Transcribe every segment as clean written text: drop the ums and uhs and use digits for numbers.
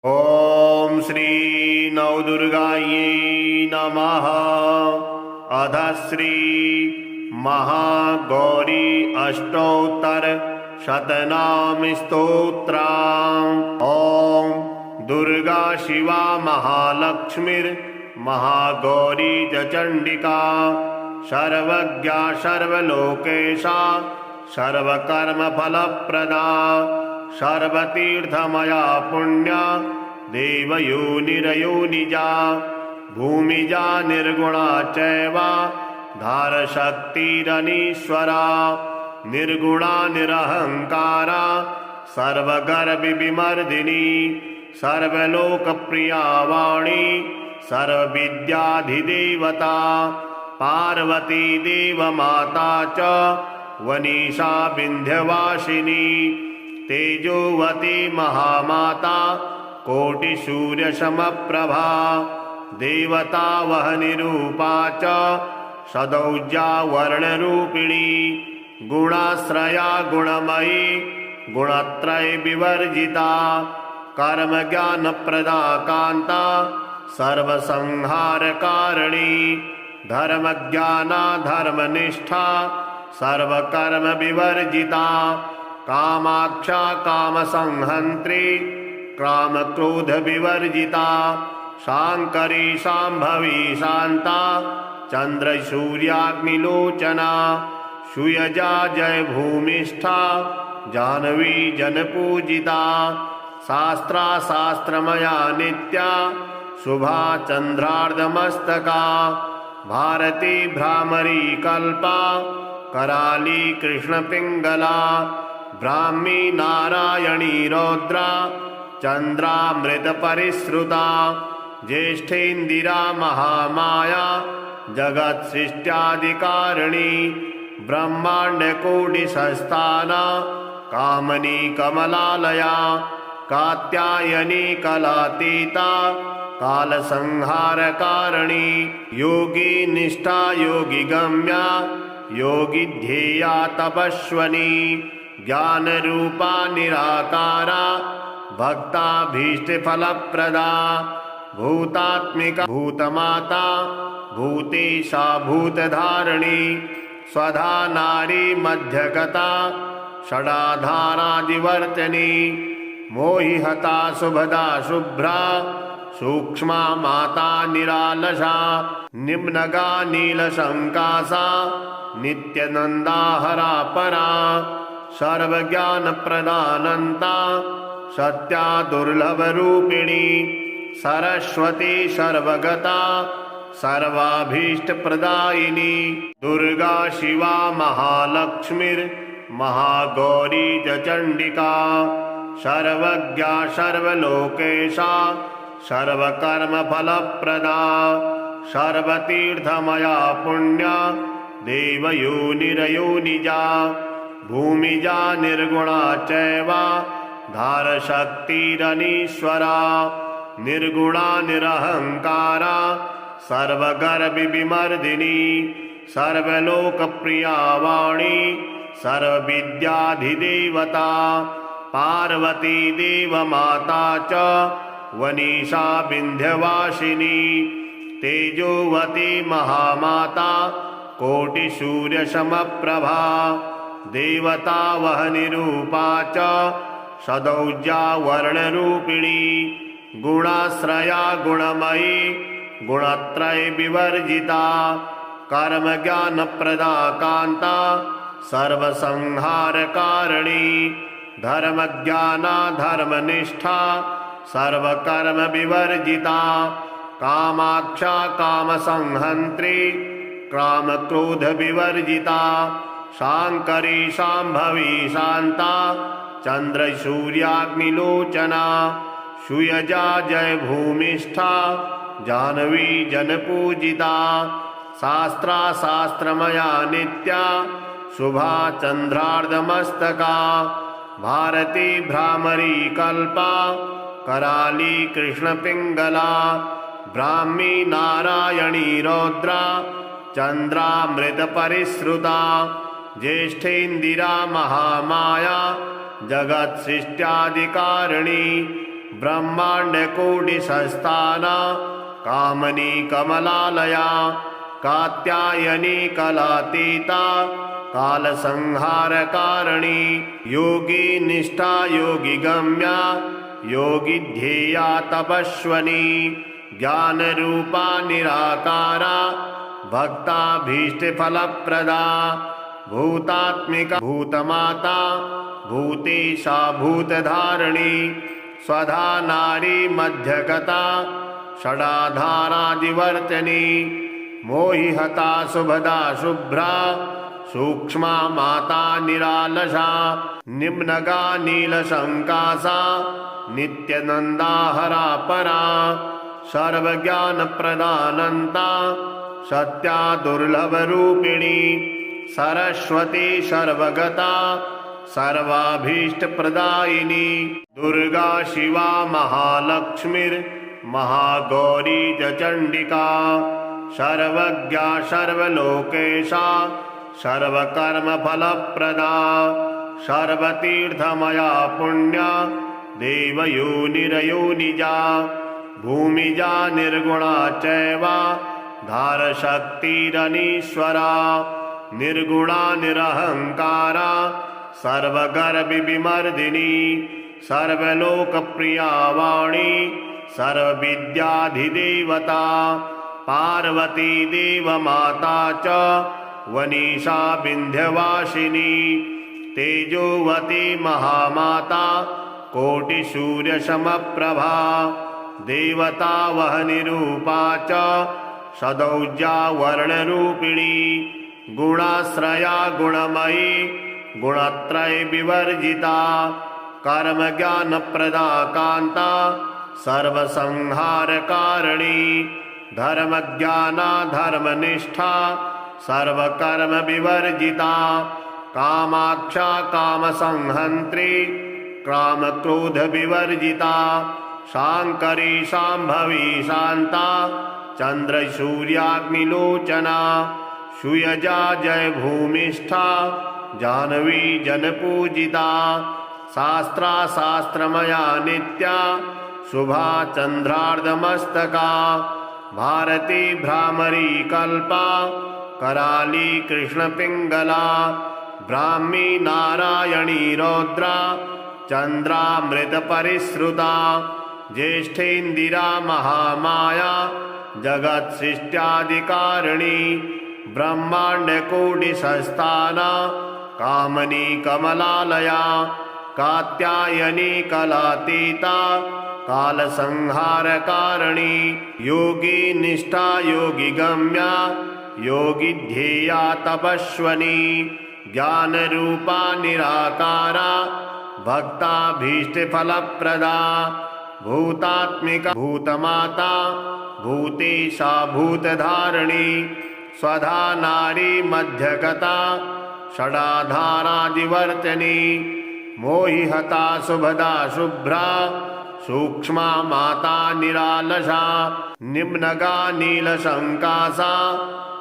ॐ श्री नवदुर्गायै नमः। अध श्री महागौरी अष्टोत्तर शतनाम स्तोत्रम्। ॐ दुर्गा शिवा महालक्ष्मीर् महागौरी च चण्डिका सर्वज्ञा सर्वलोकेशा सर्वकर्मफलप्रदा सर्वतीर्थमया पुण्या देवयोनिरयोनिजा भूमिजा निर्गुणा चैव धारशक्तिरनीश्वरा निर्गुणा निरहंकारा सर्वगर्भविमर्दिनी सर्वलोकप्रिया वाणी सर्वविद्याधिदेवता पार्वती देवमाता च वनीशा विन्ध्यवासिनी तेजोवती महामाता कोटिसूर्यसमप्रभा देवता वहनिरूपा च सदौजा वर्णरूपिणी गुणाश्रया गुणमयी गुणत्रय विवर्जिता कर्मज्ञानप्रदा कान्ता सर्वसंहारकारिणी धर्मज्ञाना धर्मनिष्ठा सर्वकर्म विवर्जिता कामाक्षा कामसंहन्त्री कामक्रोध विवर्जिता शांकरी शांभवी शांता चंद्रसूर्याग्निलोचना सुयजा जय भूमिष्ठा जाह्नवी जनपूजिता शास्त्रा शास्त्रमया नित्या शुभा चंद्रार्धमस्तका भारती भ्रामरी कल्पा कराली कृष्णपिंगला ब्राह्मी नारायणी रौद्रा चंद्रामृतपरिश्रुता ज्येष्ठेन्दिरा महामाया जगत्सृष्ट्यादिकारिणी ब्रह्माण्डकोटिसंस्थाना कामनी कमलालया कात्यायनी कलातीता कालसंहारकारिणी योगी निष्ठा योगिगम्या योगिध्येया तपस्वनी ज्ञानरूपा निराकारा भक्ताभीष्टफलप्रदा भूतात्मिका भूतमाता भूतेशा भूतधारिणी स्वधा नारी मध्यगता षडाधारादिवर्तनी मोहिहता शुभदा शुभ्रा सूक्ष्मा माता निरालसा निम्नगा नीलशंकासा नित्यनंदाहरा परा सर्वज्ञानप्रदानन्ता सत्या दुर्लभरूपिणी सरस्वती सर्वगता सर्वाभीष्टप्रदायिनी दुर्गा शिवा महालक्ष्मीर् महागौरी च चण्डिका सर्वज्ञा सर्वलोकेशा सर्वकर्मफलप्रदा सर्वतीर्थमया पुण्या देवयोनिरयोनिजा भूमिजा निर्गुणा चैव धारशक्तिरनीश्वरा निर्गुणा निरहंकारा सर्वगर्भविमर्दिनी सर्वलोकप्रिया वाणी सर्वविद्याधिदेवता पार्वती देवमाता च वनीशा विन्ध्यवासिनी तेजोवती महामाता कोटिसूर्यसमप्रभा देवता वहनिरूपा च सदौजा वर्णरूपिणी गुणाश्रया गुणमयी गुणत्रय विवर्जिता कर्मज्ञानप्रदा कान्ता सर्वसंहारकारिणी धर्मज्ञाना धर्मनिष्ठा सर्वकर्म विवर्जिता कामाक्षा कामसंहन्त्री कामक्रोध विवर्जिता शांकरी शांभवी शांता चंद्रसूर्याग्निलोचना सुयजा जय भूमिष्ठा जाह्नवी जनपूजिता शास्त्रा शास्त्रमया नित्या शुभा चंद्रार्धमस्तका भारती भ्रामरी कल्पा कराली कृष्णपिंगला ब्राह्मी नारायणी रौद्रा चंद्रामृतपरिश्रुता ज्येष्ठेन्दिरा महामाया जगत्सृष्ट्यादिकारिणी ब्रह्माण्डकोटिसंस्थाना कामनी कमलालया कात्यायनी कलातीता कालसंहारकारिणी योगी निष्ठा योगी गम्या योगी ध्येया तपस्वनी ज्ञानरूपा निराकारा भक्ताभीष्टफलप्रदा भूतात्मिका भूतमाता भूतेशा भूतधारिणी स्वधा नारी मध्यगता षडाधारादिवर्तनी मोहिहता शुभदा शुभ्रा सूक्ष्मा माता निरालसा निम्नगा नीलशङ्कासा नित्यनन्दाहरा परा सर्वज्ञानप्रदानन्ता सत्या दुर्लभरूपिणी सरस्वती सर्वगता सर्वाभीष्टप्रदायिनी दुर्गा शिवा महालक्ष्मीर्महागौरी च चण्डिका सर्वज्ञा सर्वलोकेशा सर्वकर्मफलप्रदा सर्वतीर्थमया पुण्या देवयोनिरयोनिजा भूमिजा निर्गुणा चैव धारशक्तिरनीश्वरा निर्गुणा निरहङ्कारा सर्वगर्भविमर्दिनी सर्वलोकप्रिया वाणी सर्वविद्याधिदेवता पार्वती देवमाता च वनीशा विन्ध्यवासिनी तेजोवती महामाता कोटिसूर्यसमप्रभा देवता वहनिरूपा च सदौर्जा वर्णरूपिणी गुणाश्रया गुणमयी गुणत्रय विवर्जिता कर्मज्ञानप्रदा कान्ता सर्वसंहारकारिणी धर्मज्ञाना धर्मनिष्ठा सर्वकर्म विवर्जिता कामाक्षा कामसंहन्त्री कामक्रोधविवर्जिता शाङ्करी शाम्भवी शान्ता चन्द्रसूर्याग्निलोचना सुयजा जयभूमिष्ठा जाह्नवी जनपूजिता शास्त्रा शास्त्रमया नित्या शुभा चन्द्रार्धमस्तका भारती भ्रामरी कल्पा कराली कृष्णपिङ्गला ब्राह्मी नारायणी रौद्रा चन्द्रामृतपरिश्रुता ज्येष्ठेन्दिरा महामाया जगत्सृष्ट्यादिकारिणी ब्रह्माण्डकोटिसंस्थाना कामनी कमलालया कात्यायनी कलातीता कालसंहारकारिणी योगी निष्ठा योगी गम्या योगी ध्येया तपस्वनी ज्ञानरूपा निराकारा भक्ताभीष्टफलप्रदा भूतात्मिका भूतमाता भूतेशा भूतधारिणी स्वधा नारी मध्यगता षडाधारादिवर्तनी मोहिहता शुभदा शुभ्रा सूक्ष्मा माता निरालसा निम्नगा नीलशङ्कासा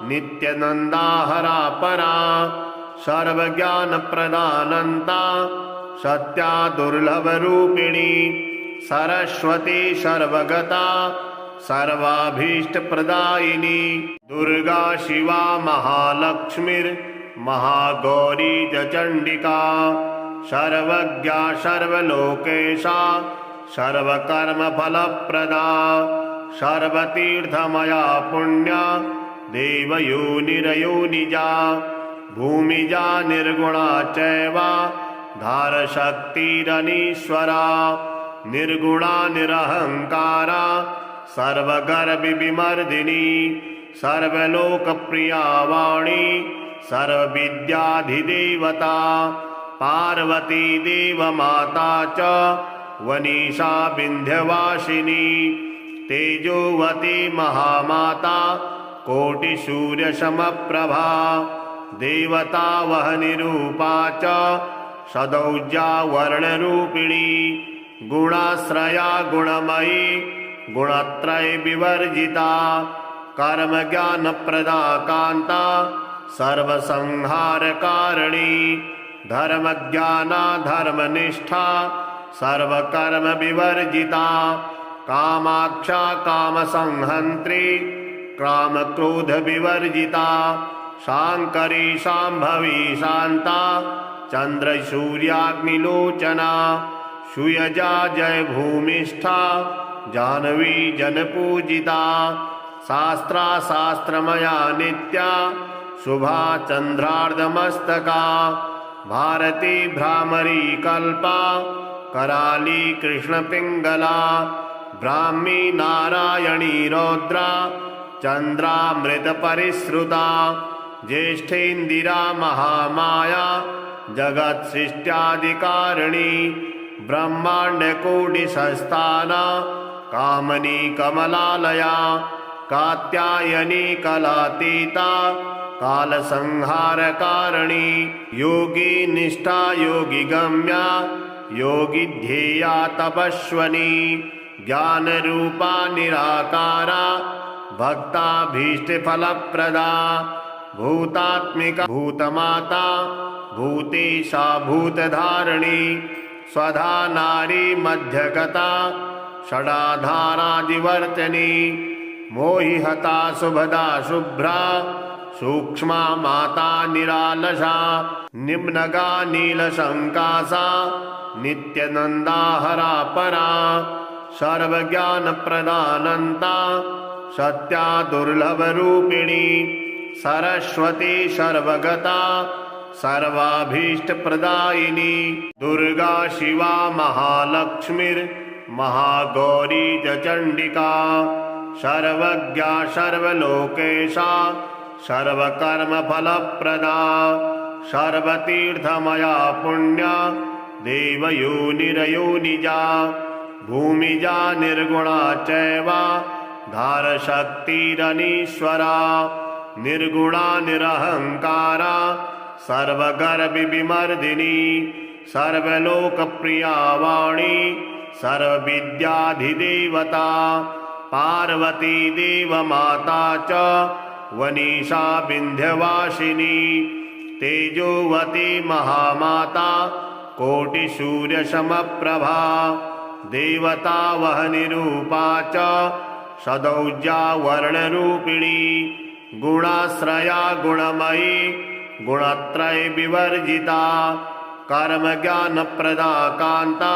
नित्यनन्दाहरा परा सर्वज्ञानप्रदानन्ता सत्या दुर्लभरूपिणी सरस्वती सर्वगता सर्वाभीष्टप्रदायिनी दुर्गा शिवा महालक्ष्मीर्महागौरी च चण्डिका सर्वज्ञा सर्वलोकेशा सर्वकर्मफलप्रदा सर्वतीर्थमया पुण्या देवयोनिरयोनिजा भूमिजा निर्गुणा चैव धारशक्तिरनीश्वरा निर्गुणा निरहङ्कारा सर्वगर्भविमर्दिनी सर्वलोकप्रिया वाणी सर्वविद्याधिदेवता पार्वती देवमाता च वनीशा विन्ध्यवासिनी तेजोवती महामाता कोटिसूर्यसमप्रभा देवता वहनिरूपा च सदौर्जा वर्णरूपिणी गुणाश्रया गुणमयी गुणत्रय विवर्जिता कर्मज्ञानप्रदा कान्ता सर्वसंहारकारिणी धर्मज्ञाना धर्मनिष्ठा सर्वकर्म विवर्जिता कामाक्षा कामसंहन्त्री कामक्रोध विवर्जिता शांकरी शांभवी शांता चंद्रसूर्याग्निलोचना सुयजा जय भूमिष्ठा जाह्नवी जनपूजिता शास्त्रा शास्त्रमया नित्या शुभा चंद्रार्धमस्तका भारती भ्रामरी कल्पा कराली कृष्णपिंगला ब्राह्मी नारायणी रौद्रा चंद्रामृत परिश्रुता ज्येष्ठेन्दिरा महामाया जगत सृष्ट्यादिकारिणी ब्रह्मांडकोटिसंस्थाना कामनी कमलालया कात्यायनी कलातीता कालसंहारकारिणी योगी निष्ठा योगी गम्या योगी ध्येया तपस्वनी ज्ञानरूपा निराकारा भक्ताभीष्टफलप्रदा भूतात्मिका भूतमाता भूतेशा भूतधारिणी स्वधा नारी मध्यगता षडाधारादिवर्तनी मोहिहता शुभदा शुभ्रा सूक्ष्मा माता निरालसा निम्नगा नीलशंकासा नित्यनंदाहरा परा सर्वज्ञानप्रदानन्ता सत्या दुर्लभरूपिणी सरस्वती सर्वगता सर्वाभीष्टप्रदायिनी दुर्गा शिवा महालक्ष्मीर्महागौरी च चण्डिका सर्वज्ञा सर्वलोकेशा सर्वकर्मफलप्रदा सर्वतीर्थमया पुण्या देवयोनिरयोनिजा भूमिजा निर्गुणा चैव धारशक्तिरनीश्वरा निर्गुणा निरहंकारा सर्वगर्भविमर्दिनी सर्वलोकप्रिया वाणी सर्वविद्याधिदेवता पार्वती देवमाता च वनीशा विन्ध्यवासिनी तेजोवती महामाता कोटिसूर्यसमप्रभा देवता वहनिरूपा च सदौजा वर्णरूपिणी गुणाश्रया गुणमयी गुणत्रय विवर्जिता कर्मज्ञानप्रदा कान्ता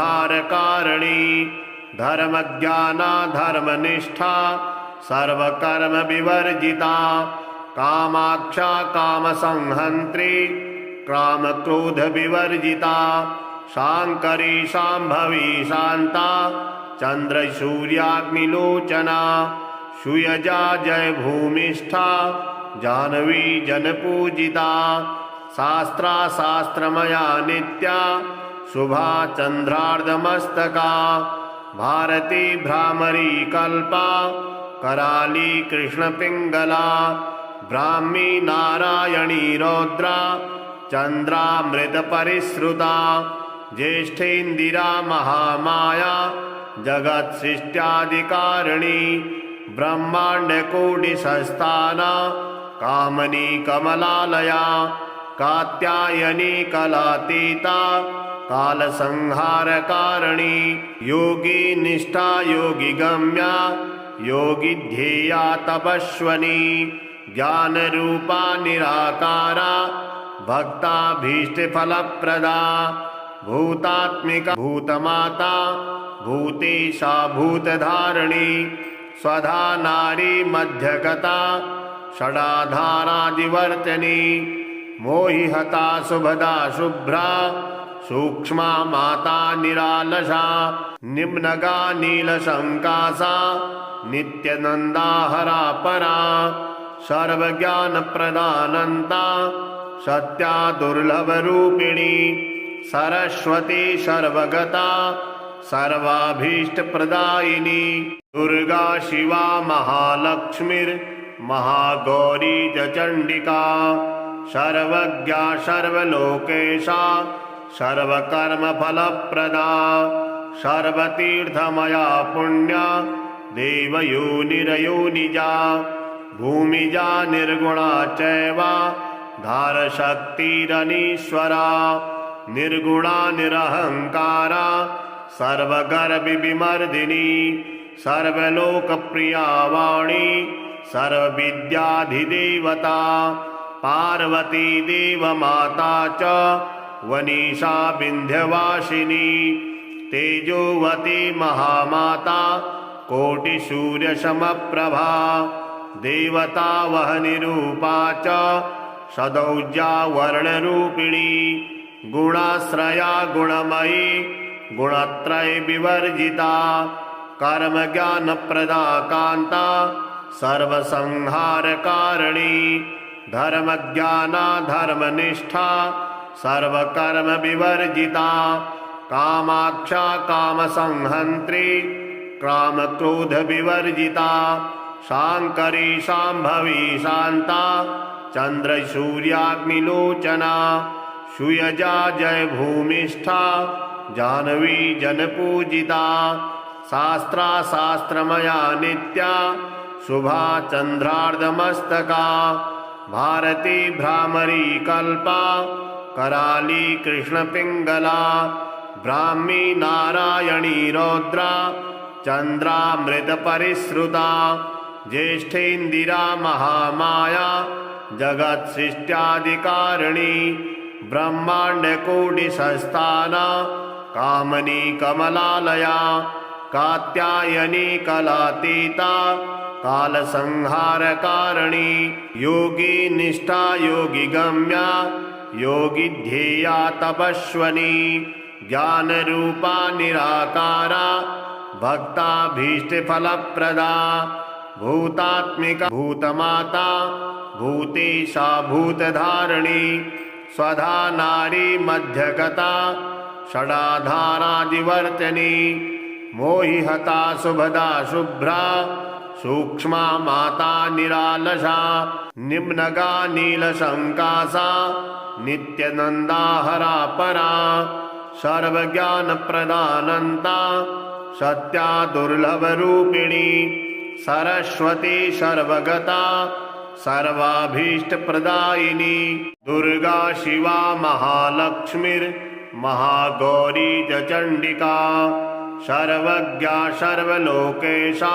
सर्वसंहारकारिणी धर्मज्ञाना धर्मनिष्ठा सर्वकर्म विवर्जिता कामाक्षा कामसंहन्त्री कामक्रोध विवर्जिता शांकरी शांभवी शांता चंद्रसूर्याग्निलोचना सुयजा जय भूमिष्ठा जाह्नवी जनपूजिता शास्त्रा शास्त्रमया नित्या शुभा चंद्रार्धमस्तका भारती भ्रामरी कल्पा कराली कृष्णपिंगला ब्राह्मी नारायणी रौद्रा चंद्रामृत परिश्रुता ज्येष्ठेन्दिरा महामाया जगत सृष्ट्यादिकारिणी ब्रह्मांडकोटिसंस्थाना कामनी कमलालया कात्यायनी कलातीता कालसंहारकारिणी योगी निष्ठा योगी गम्या योगी ध्येया तपस्वनी ज्ञानरूपा निराकारा भक्ताभीष्टफलप्रदा भूतात्मिका भूतमाता भूतेशा भूतधारिणी स्वधा नारी मध्यगता षडाधारादिवर्तनी मोहिहता शुभदा शुभ्रा सूक्ष्मा माता निरालसा निम्नगा नीलशंकासा नित्यनंदाहरा परा सर्वज्ञानप्रदानन्ता सत्या दुर्लभरूपिणी सरस्वती सर्वगता सर्वाभीष्टप्रदायिनी दुर्गा शिवा महालक्ष्मीर्महागौरी च चण्डिका सर्वज्ञा सर्वलोकेशा सर्वकर्मफलप्रदा सर्वतीर्थमया पुण्या देवयोनिरयोनिजा भूमिजा निर्गुणा चैव धारशक्तिरनीश्वरा निर्गुणा निरहंकारा सर्वगर्भविमर्दिनी सर्वलोकप्रिया वाणी सर्वविद्याधिदेवता पार्वती देवमाता च वनीशा विन्ध्यवासिनी तेजोवती महामाता कोटिसूर्यसमप्रभा देवता वहनिरूपा च सदौर्जा वर्णरूपिणी गुणाश्रया गुणमयी गुणत्रय विवर्जिता कर्मज्ञानप्रदा कान्ता सर्वसंहारकारिणी धर्मज्ञाना धर्मनिष्ठा सर्वकर्म विवर्जिता कामाक्षा कामसंहन्त्री कामक्रोधविवर्जिता शाङ्करी शाम्भवी शान्ता चन्द्रसूर्याग्निलोचना सुयजा जयभूमिष्ठा जाह्नवी जनपूजिता शास्त्रा शास्त्रमया नित्या शुभा चन्द्रार्धमस्तका भारती भ्रामरी कल्पा कराली कृष्णपिङ्गला ब्राह्मी नारायणी रौद्रा चन्द्रामृतपरिश्रुता ज्येष्ठेन्दिरा महामाया जगत्सृष्ट्यादिकारिणी ब्रह्माण्डकोटिसंस्थाना कामनी कमलालया कात्यायनी कलातीता कालसंहारकारिणी योगी निष्ठा योगिगम्या योगिध्येया तपस्विनी ज्ञानरूपा निराकारा भक्ताभीष्टफलप्रदा भूतात्मिका भूतमाता भूतेशा भूतधारिणी स्वधा नारी मध्यगता षडाधारादिवर्तनी मोहिहता शुभदा शुभ्रा सूक्ष्मा माता निरालसा निम्नगा नीलशङ्कासा नित्यनन्दाहरा परा सर्वज्ञानप्रदानन्ता सत्या दुर्लभरूपिणी सरस्वती सर्वगता सर्वाभीष्टप्रदायिनी दुर्गा शिवा महालक्ष्मीर्महागौरी च चण्डिका सर्वज्ञा सर्वलोकेशा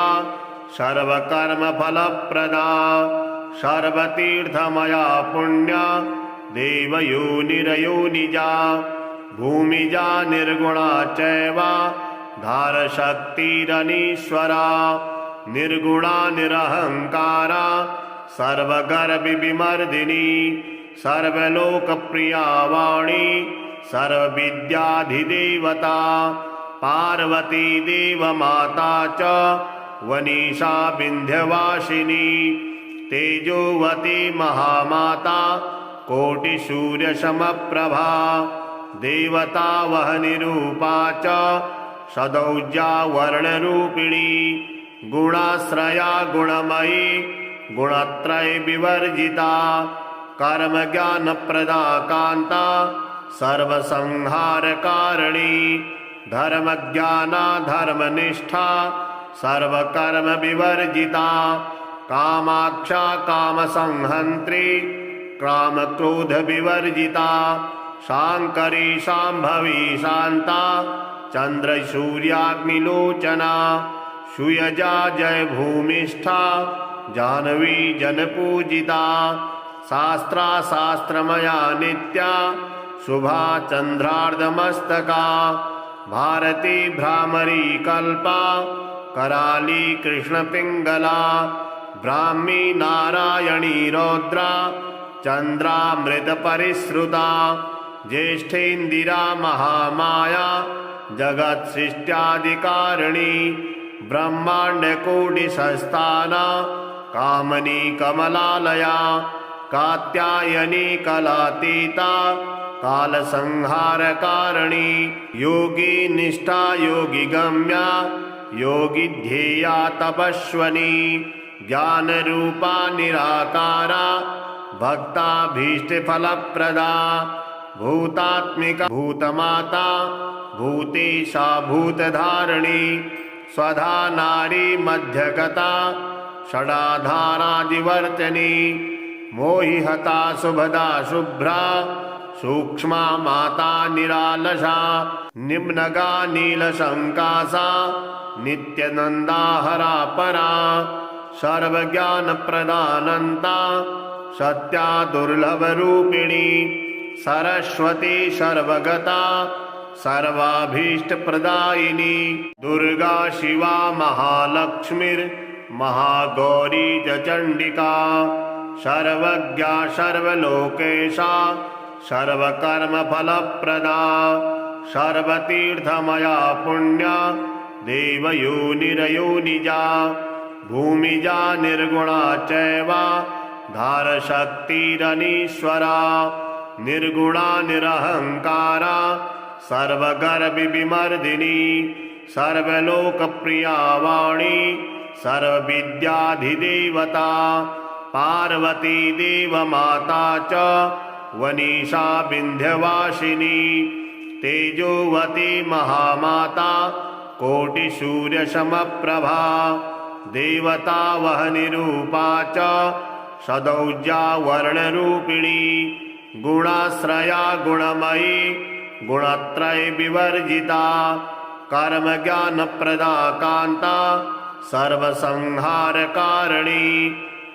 सर्वकर्मफलप्रदा सर्वतीर्थमया पुण्या देवयोनिरयोनिजा भूमिजा निर्गुणा चैव धारशक्तिरनीश्वरा निर्गुणा निरहंकारा सर्वगर्भविमर्दिनी सर्वलोकप्रिया वाणी सर्वविद्याधिदेवता पार्वती देवमाता च वनीशा विन्ध्यवासिनी तेजोवती महामाता कोटिसूर्यसमप्रभा देवता वहनिरूपा च सदौर्जा वर्णरूपिणी गुणाश्रया गुणमयी गुणत्रय विवर्जिता कर्मज्ञानप्रदा कान्ता सर्वसंहारकारिणी धर्मज्ञाना धर्मनिष्ठा सर्वकर्म विवर्जिता कामाक्षा कामसंहन्त्री कामक्रोधविवर्जिता शाङ्करी शाम्भवी शान्ता चन्द्रसूर्याग्निलोचना सुयजा जयभूमिष्ठा जाह्नवी जनपूजिता शास्त्रा शास्त्रमया नित्या शुभा चन्द्रार्धमस्तका भारती भ्रामरी कल्पा कराली कृष्णपिङ्गला ब्राह्मी नारायणी रौद्रा चन्द्रामृतपरिश्रुता ज्येष्ठेन्दिरा महामाया जगत्सृष्ट्यादिकारिणी ब्रह्माण्डकोटिसंस्थाना कामनी कमलालया कात्यायनी कलातीता कालसंहारकारिणी योगी निष्ठा योगिगम्या योगिध्येया तपस्विनी ज्ञानरूपा निराकारा भक्ताभीष्टफलप्रदा भूतात्मिका भूतमाता भूतेशा भूतधारिणी स्वधा नारी मध्यगता षडाधारादिवर्तनी मोहिहता शुभदा शुभ्रा सूक्ष्मा माता निरालसा निम्नगा नीलशङ्कासा नित्यनन्दाहरा परा सर्वज्ञानप्रदानन्ता सत्या दुर्लभरूपिणी सरस्वती सर्वगता सर्वाभीष्टप्रदायिनी दुर्गा शिवा महालक्ष्मीर्महागौरी च चण्डिका सर्वज्ञा सर्वलोकेशा सर्वकर्मफलप्रदा सर्वतीर्थमया पुण्या देवयोनिरयोनिजा भूमिजा निर्गुणा चैव धारशक्तिरनीश्वरा निर्गुणा निरहङ्कारा सर्वगर्वविमर्दिनी सर्वलोकप्रिया वाणी सर्वविद्याधिदेवता पार्वती देवमाता च वनीशा विन्ध्यवासिनी तेजोवती महामाता कोटिसूर्यसमप्रभा देवता वहनिरूपा च सदौज्या वर्णरूपिणी गुणाश्रया गुणमयी गुणत्रय विवर्जिता कर्मज्ञानप्रदा कान्ता सर्वसंहारकारिणी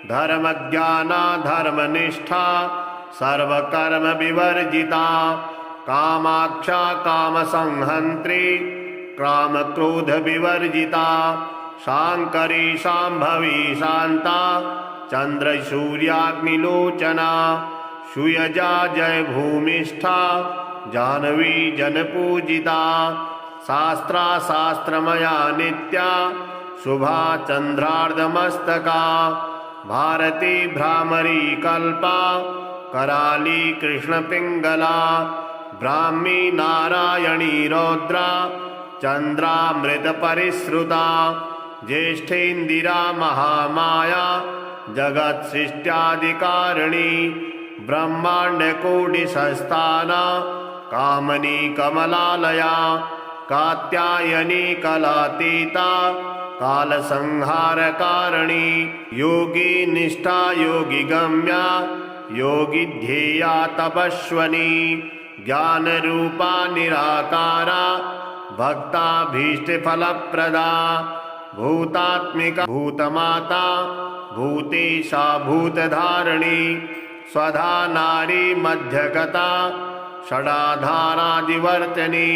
धर्मज्ञाना धर्मनिष्ठा सर्वकर्म विवर्जिता कामाक्षा कामसंहन्त्री कामक्रोध विवर्जिता शाङ्करी शाम्भवी शान्ता चन्द्रसूर्याग्निलोचना सुयजा जय भूमिष्ठा जाह्नवी जनपूजिता शास्त्रा शास्त्रमया नित्या शुभा चन्द्रार्धमस्तका भारती भ्रामरी कल्पा कराली कृष्णपिङ्गला ब्राह्मी नारायणी रौद्रा चन्द्रामृतपरिश्रुता ज्येष्ठेन्दिरा महामाया जगत्सृष्ट्यादिकारिणी ब्रह्माण्डकोटिसंस्थाना कामनी कमलालया कात्यायनी कलातीता कालसंहारकारिणी योगी निष्ठा योगिगम्या योगिध्येया तपस्वनी ज्ञानरूपा निराकारा भक्ताभीष्टफलप्रदा भूतात्मिका भूतमाता भूतेशा भूतधारिणी स्वधा नारी मध्यगता षडाधारादिवर्तनी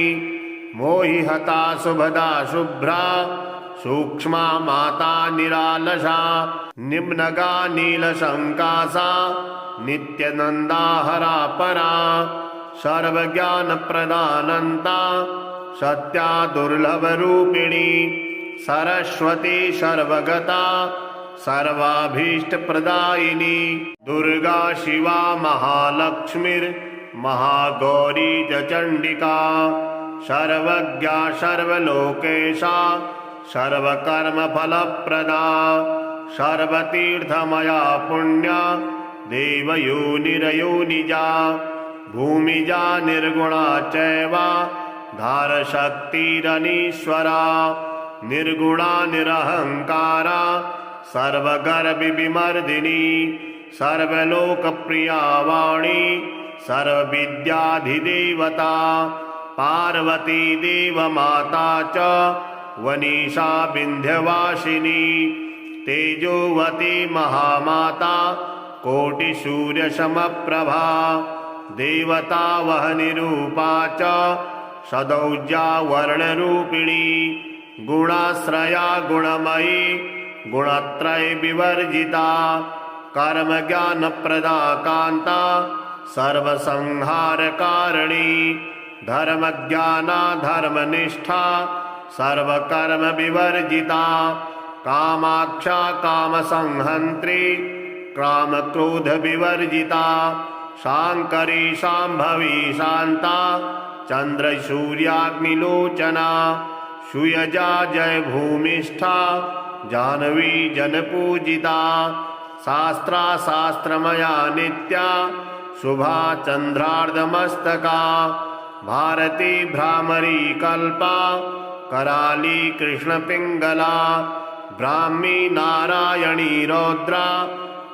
मोहिहता शुभदा शुभ्रा सूक्ष्मा माता निरालसा निम्नगा नीलशङ्कासा नित्यनन्दाहरा परा सर्वज्ञानप्रदानन्ता सत्या दुर्लभरूपिणी सरस्वती सर्वगता सर्वाभीष्टप्रदायिनी दुर्गा शिवा महालक्ष्मीर्महागौरी च चण्डिका सर्वज्ञा सर्वलोकेशा सर्वकर्मफलप्रदा सर्वतीर्थमया पुण्या देवयोनिरयोनिजा भूमिजा निर्गुणा चैव धारशक्तिरनीश्वरा निर्गुणा निरहङ्कारा सर्वगर्वविमर्दिनी सर्वलोकप्रिया वाणी सर्वविद्याधिदेवता पार्वती देवमाता च वनीशा विन्ध्यवासिनी तेजोवती महामाता कोटिसूर्यसमप्रभा देवता वहनिरूपा च सदौज्या वर्णरूपिणी गुणाश्रया गुणमयी गुणत्रय विवर्जिता कर्मज्ञानप्रदा कान्ता सर्वसंहारकारिणी धर्मज्ञाना धर्मनिष्ठा सर्वकर्म विवर्जिता कामाक्षा कामसंहन्त्री कामक्रोध विवर्जिता शाङ्करी शाम्भवी शान्ता चन्द्रसूर्याग्निलोचना सुयजा जय भूमिष्ठा जाह्नवी जनपूजिता शास्त्रा शास्त्रमया नित्या शुभा चन्द्रार्धमस्तका भारती भ्रामरी कल्पा कराली कृष्णपिङ्गला ब्राह्मी नारायणी रौद्रा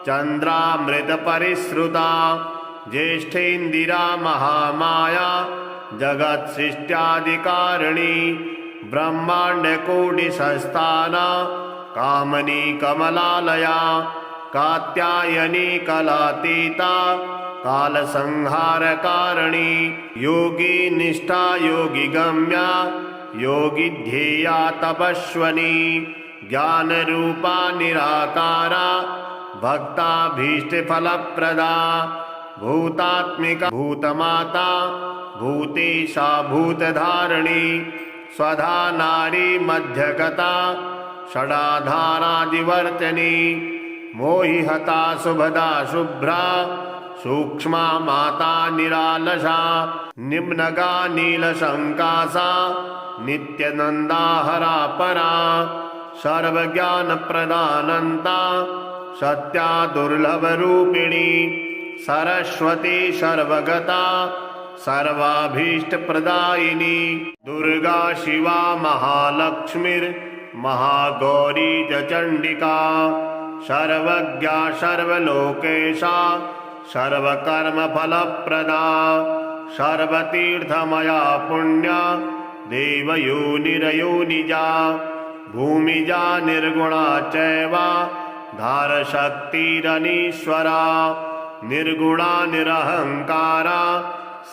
चन्द्रामृतपरिश्रुता ज्येष्ठेन्दिरा महामाया जगत्सृष्ट्यादिकारिणी ब्रह्माण्डकोटिसंस्थाना कामनी कमलालया कात्यायनी कलातीता कालसंहारकारिणी योगी निष्ठा योगी गम्या योगी ध्येया तपस्वनी ज्ञानरूपा निराकारा भक्ताभीष्टफलप्रदा भूतात्मिका भूतमाता भूतेशा भूतधारिणी स्वधा नारी मध्यगता षडाधारादिवर्तनी मोहिहता शुभदा शुभ्रा सूक्ष्मा माता निरालसा निम्नगा नीलशङ्कासा नित्यनन्दाहरा परा सर्वज्ञानप्रदानन्ता सत्या दुर्लभरूपिणी सरस्वती सर्वगता सर्वाभीष्टप्रदायिनी दुर्गा शिवा महालक्ष्मीर्महागौरी च चण्डिका सर्वज्ञा सर्वलोकेशा सर्वकर्मफलप्रदा सर्वतीर्थमया पुण्या देवयोनिरयोनिजा भूमिजा निर्गुणा चैव धारशक्तिरनीश्वरा निर्गुणा निरहंकारा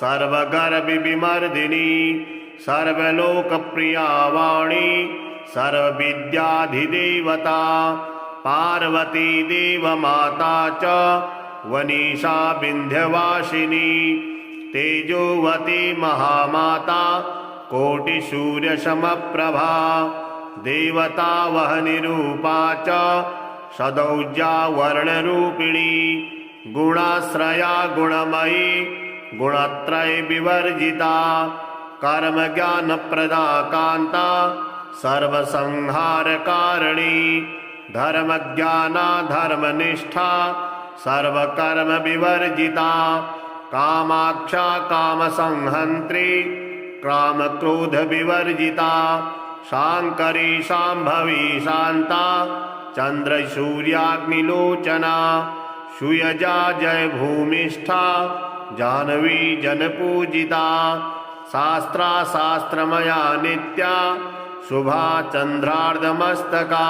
सर्वगर्भविमर्दिनी सर्वलोकप्रिया वाणी सर्वविद्याधिदेवता पार्वती देवमाता च वनीशा विन्ध्यवासिनी तेजोवती महामाता कोटिसूर्यसमप्रभा देवता वहनिरूपा च सदौजा वर्णरूपिणी गुणाश्रया गुणमयी गुणत्रय विवर्जिता कर्मज्ञानप्रदा कान्ता सर्वसंहारकारिणी धर्मज्ञाना धर्मनिष्ठा सर्वकर्म विवर्जिता कामाक्षा कामसंहन्त्री कामक्रोध विवर्जिता शांकरी शांभवी शांता चंद्रसूर्याग्निलोचना सुयजा जय भूमिष्ठा जानवी जनपूजिता शास्त्रा शास्त्रमया नित्या शुभा चंद्रार्धमस्तका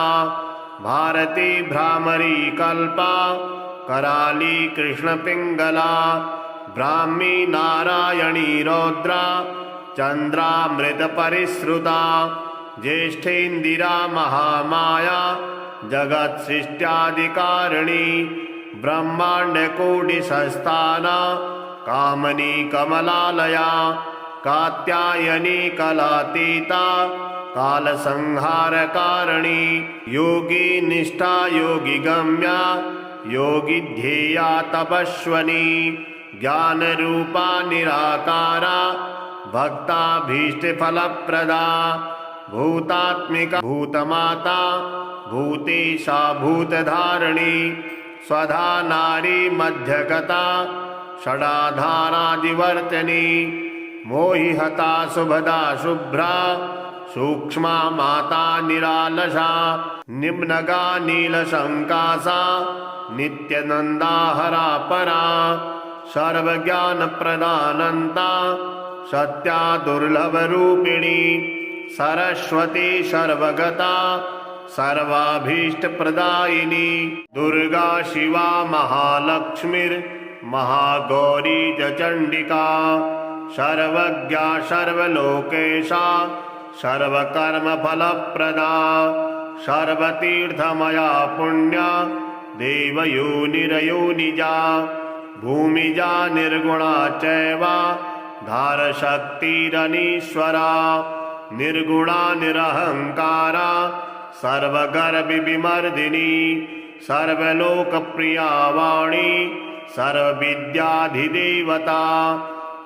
भारती भ्रामरी कल्पा कराली कृष्ण पिंगला ब्राह्मी नारायणी रौद्रा चंद्रामृत परिश्रुता ज्येष्ठेन्दिरा महामाया जगत्सृष्ट्यादिकारिणी ब्रह्माण्डकोटिसंस्थाना कामनी कमलालया कात्यायनी कलातीता कालसंहारकारिणी योगी निष्ठा योगी गम्या योगी ध्येया तपस्वनी ज्ञानरूपा निराकारा भक्ताभीष्टफलप्रदा भूतात्मिका भूतमाता भूतेशा भूतधारिणी स्वधा नारी मध्यगता षडाधारादिवर्तनी मोहिहता शुभदा शुभ्रा सूक्ष्मा माता निरालसा निम्नगा नीलशङ्कासा नित्यनन्दाहरा परा सर्वज्ञानप्रदानन्ता सत्या दुर्लभरूपिणी सरस्वती सर्वगता सर्वाभीष्टप्रदायिनी दुर्गा शिवा महालक्ष्मीर्महागौरी च चण्डिका सर्वज्ञा सर्वलोकेशा सर्वकर्मफलप्रदा सर्वतीर्थमया पुण्या देवयोनिरयोनिजा भूमिजा निर्गुणा चैव धारशक्तिरनीश्वरा निर्गुणा निरहंकारा सर्वगर्भविमर्दिनी सर्वलोकप्रिया वाणी सर्वविद्याधिदेवता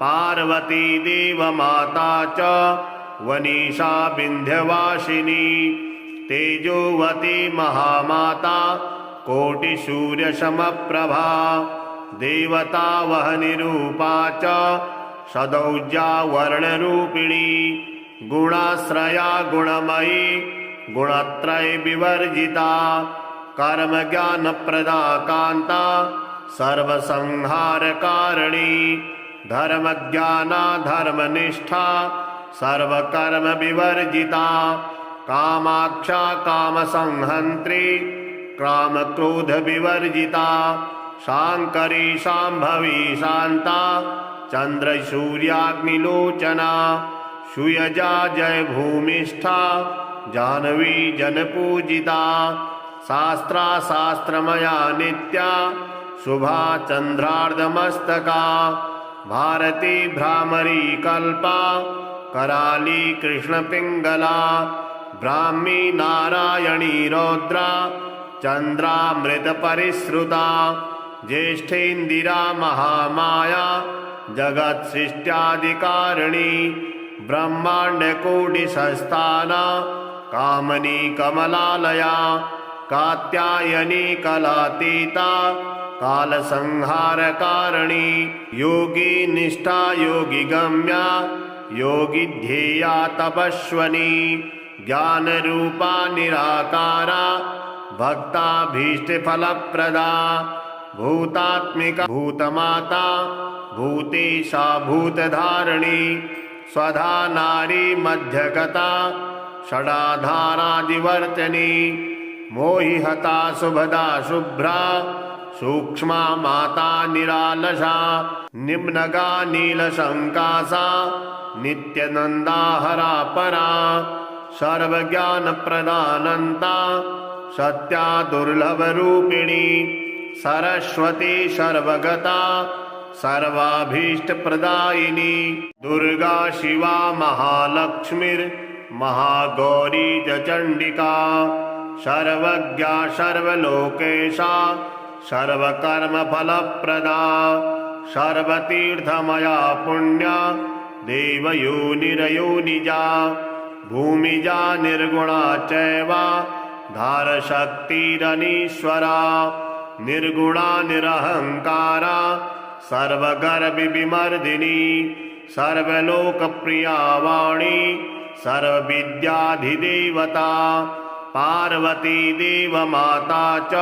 पार्वती देवमाता च वनीशा विन्ध्यवासिनी तेजोवती महामाता कोटिसूर्यसमप्रभा देवता वहनिरूपा च सदौजा वर्णरूपिणी गुणाश्रया गुणमयी गुणत्रय विवर्जिता कर्मज्ञानप्रदा कान्ता सर्वसंहारकारिणी धर्मज्ञाना धर्मनिष्ठा सर्वकर्म विवर्जिता कामाक्षा कामसंहन्त्री कामक्रोध विवर्जिता शांकरी शांभवी शांता चंद्रसूर्याग्निलोचना सुयजा जय भूमिष्ठा जाह्नवी जनपूजिता शास्त्रा शास्त्रमया नित्या शुभा चंद्रार्धमस्तका भारती भ्रामरी कल्पा कराली कृष्णपिंगला ब्राह्मी नारायणी रौद्रा चंद्रामृत परिश्रुता ज्येष्ठेन्दिरा महामाया जगत सृष्ट्यादिकारिणी ब्रह्मांडकोटिसंस्थाना कामनी कमलालया कात्यायनी कलातीता कालसंहारकारिणी योगी निष्ठा योगी गम्या योगी ध्येया तपस्वनी ज्ञानरूपा निराकारा भक्ताभीष्टफलप्रदा भूतात्मिका भूतमाता भूतेशा भूतधारिणी स्वधा नारी मध्यगता षडाधारादिवर्तनी मोहिहता शुभदा शुभ्रा सूक्ष्मा माता निरालसा निम्नगा नीलशंकासा नित्यनंदाहरा परा सर्वज्ञानप्रदानन्ता सत्या दुर्लभरूपिणी सरस्वती सर्वगता सर्वाभीष्टप्रदायिनी दुर्गा शिवा महालक्ष्मीर्महागौरी च चण्डिका सर्वज्ञा सर्वलोकेशा सर्वकर्मफलप्रदा सर्वतीर्थमया पुण्या देवयोनिरयोनिजा भूमिजा निर्गुणा चैव धारशक्तिरनीश्वरा निर्गुणा निरहंकारा सर्वगर्भविमर्दिनी सर्वलोकप्रिया वाणी सर्वविद्याधिदेवता पार्वती देवमाता च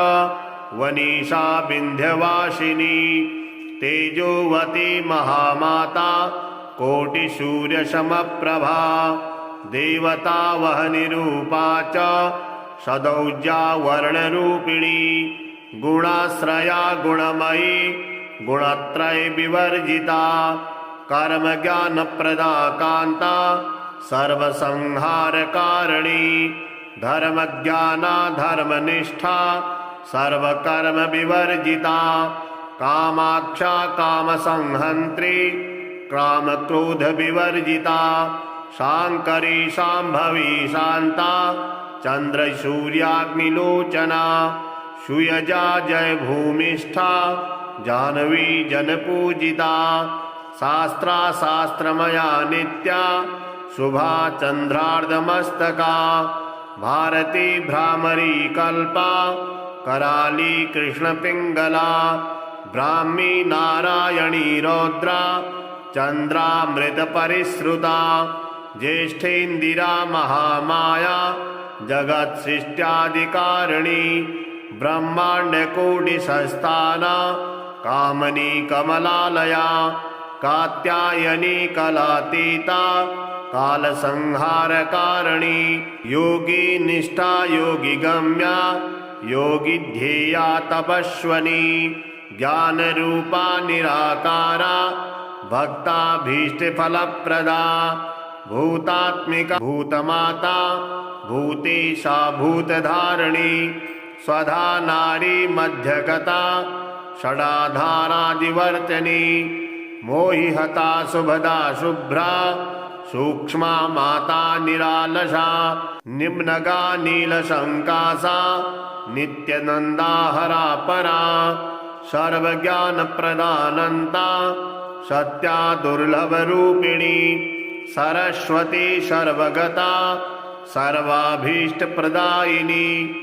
वनीशा विन्ध्यवासिनी तेजोवती महामाता कोटिसूर्यसमप्रभा देवता वहनिरूपा च सदौर्जा वर्णरूपिणी गुणाश्रया गुणमयी गुणत्रय विवर्जिता कर्मज्ञानप्रदा कान्ता सर्वसंहारकारिणी धर्मज्ञाना धर्मनिष्ठा सर्वकर्म विवर्जिता कामाक्षा कामसंहन्त्री कामक्रोध विवर्जिता शांकरी शांभवी शांता चंद्रसूर्याग्निलोचना सुयजा जय भूमिष्ठा जाह्नवी जनपूजिता शास्त्रा शास्त्रमया नित्या शुभा चंद्रार्धमस्तका भारती भ्रामरी कल्पा कराली कृष्णपिंगला ब्राह्मी नारायणी रौद्रा चंद्रामृत परिश्रुता ज्येष्ठेन्दिरा महामाया जगत सृष्ट्यादिकारिणी ब्रह्मांडकोटिसंस्थाना कामनी कमलालया कात्यायनी कलातीता कालसंहारकारिणी योगी निष्ठा योगी गम्या योगी ध्येया तपस्वनी ज्ञानरूपा निराकारा भक्ताभीष्टफलप्रदा भूतात्मिका भूतमाता भूतेशा भूतधारिणी स्वधा नारी मध्यगता षडाधारादिवर्तनी मोहिहता शुभदा शुभ्रा सूक्ष्मा माता निरालसा निम्नगा नीलशंकासा नित्यनंदाहरा परा सर्वज्ञानप्रदानन्ता सत्या दुर्लभरूपिणी सरस्वती सर्वगता सर्वाभीष्टप्रदायिनी